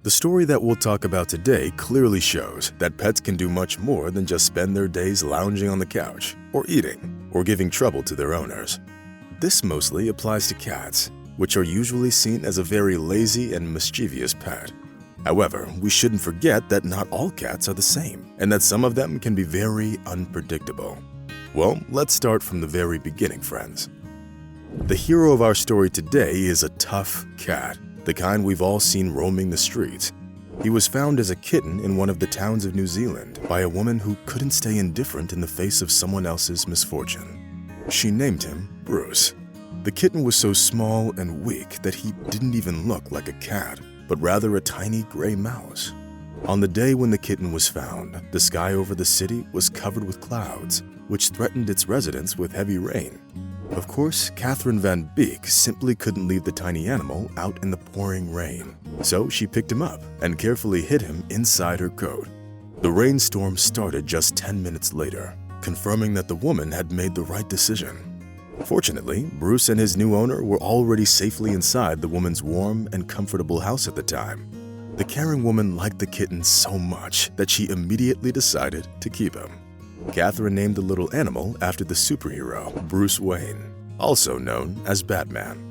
The story that we'll talk about today clearly shows that pets can do much more than just spend their days lounging on the couch, or eating, or giving trouble to their owners. This mostly applies to cats, which are usually seen as a very lazy and mischievous pet. However, we shouldn't forget that not all cats are the same, and that some of them can be very unpredictable. Well, let's start from the very beginning, friends. The hero of our story today is a tough cat, the kind we've all seen roaming the streets. He was found as a kitten in one of the towns of New Zealand by a woman who couldn't stay indifferent in the face of someone else's misfortune. She named him Bruce. The kitten was so small and weak that he didn't even look like a cat, but rather a tiny gray mouse. On the day when the kitten was found, the sky over the city was covered with clouds, which threatened its residents with heavy rain. Of course, Catherine Van Beek simply couldn't leave the tiny animal out in the pouring rain, so she picked him up and carefully hid him inside her coat. The rainstorm started just 10 minutes later, confirming that the woman had made the right decision. Fortunately, Bruce and his new owner were already safely inside the woman's warm and comfortable house at the time. The caring woman liked the kitten so much that she immediately decided to keep him. Catherine named the little animal after the superhero Bruce Wayne, also known as Batman.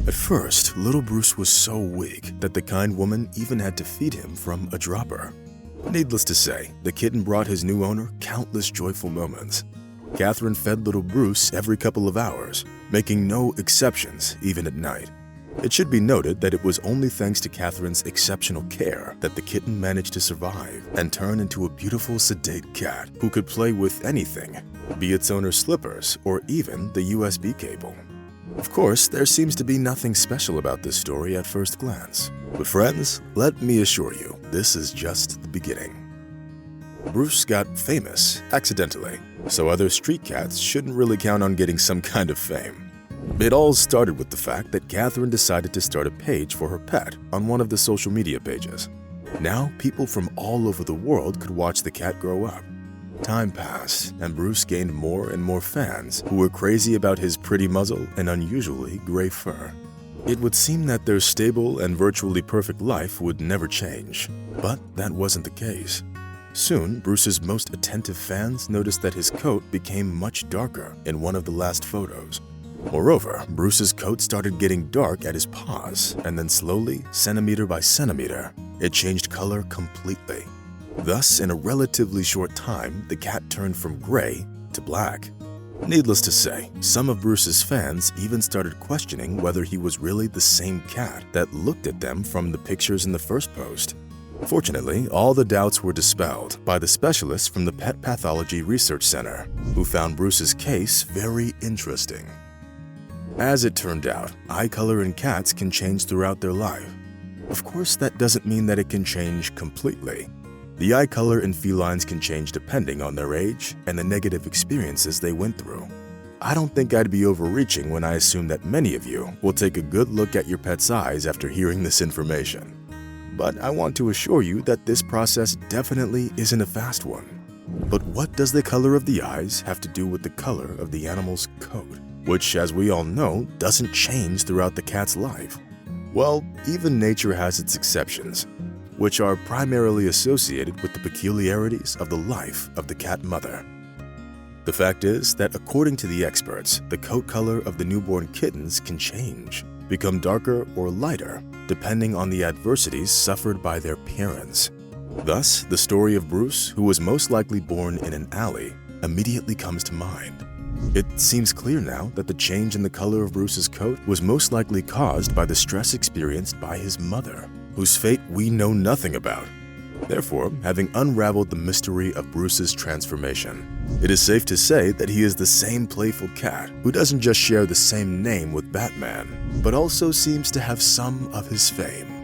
At first, little Bruce was so weak that the kind woman even had to feed him from a dropper. Needless to say, the kitten brought his new owner countless joyful moments. Catherine fed little Bruce every couple of hours, making no exceptions even at night. It should be noted that it was only thanks to Catherine's exceptional care that the kitten managed to survive and turn into a beautiful, sedate cat who could play with anything, be its owner's slippers or even the USB cable. Of course, there seems to be nothing special about this story at first glance. But friends, let me assure you, this is just the beginning. Bruce got famous accidentally, so other street cats shouldn't really count on getting some kind of fame. It all started with the fact that Catherine decided to start a page for her pet on one of the social media pages. Now, people from all over the world could watch the cat grow up. Time passed, and Bruce gained more and more fans who were crazy about his pretty muzzle and unusually gray fur. It would seem that their stable and virtually perfect life would never change, but that wasn't the case. Soon, Bruce's most attentive fans noticed that his coat became much darker in one of the last photos. Moreover, Bruce's coat started getting dark at his paws, and then slowly, centimeter by centimeter, it changed color completely. Thus, in a relatively short time, the cat turned from gray to black. Needless to say, some of Bruce's fans even started questioning whether he was really the same cat that looked at them from the pictures in the first post. Fortunately, all the doubts were dispelled by the specialists from the Pet Pathology Research Center, who found Bruce's case very interesting. As it turned out, eye color in cats can change throughout their life. Of course, that doesn't mean that it can change completely. The eye color in felines can change depending on their age and the negative experiences they went through. I don't think I'd be overreaching when I assume that many of you will take a good look at your pet's eyes after hearing this information. But I want to assure you that this process definitely isn't a fast one. But what does the color of the eyes have to do with the color of the animal's coat, which, as we all know, doesn't change throughout the cat's life? Well, even nature has its exceptions, which are primarily associated with the peculiarities of the life of the cat mother. The fact is that according to the experts, the coat color of the newborn kittens can change, become darker or lighter, depending on the adversities suffered by their parents. Thus, the story of Bruce, who was most likely born in an alley, immediately comes to mind. It seems clear now that the change in the color of Bruce's coat was most likely caused by the stress experienced by his mother, whose fate we know nothing about. Therefore, having unraveled the mystery of Bruce's transformation, it is safe to say that he is the same playful cat who doesn't just share the same name with Batman, but also seems to have some of his fame.